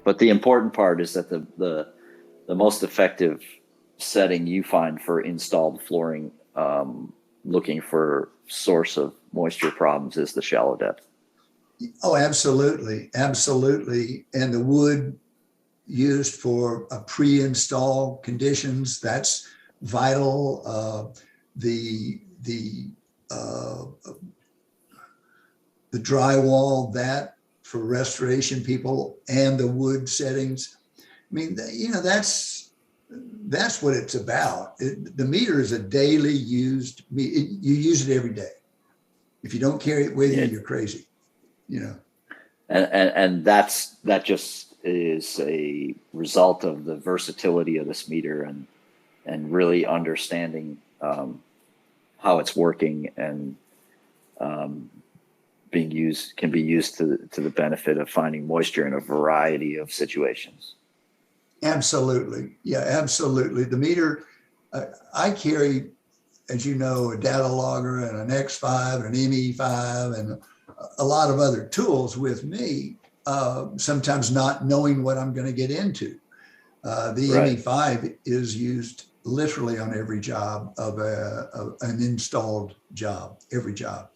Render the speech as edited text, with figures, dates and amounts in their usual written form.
But the important part is that the most effective setting you find for installed flooring, looking for source of moisture problems, is the shallow depth. Oh, absolutely. Absolutely. And the wood used for a pre-install conditions, that's vital. The drywall, that for restoration people, and the wood settings. I mean, that's what it's about. The meter is a daily used, you use it every day. If you don't carry it with you, you're crazy, And that just is a result of the versatility of this meter and really understanding how it's working and can be used to the benefit of finding moisture in a variety of situations. Absolutely. Yeah, absolutely. The meter, I carry, as you know, a data logger and an X5 and an ME5 and a lot of other tools with me, sometimes not knowing what I'm going to get into. The Right. ME5 is used literally on every job of an installed job, every job.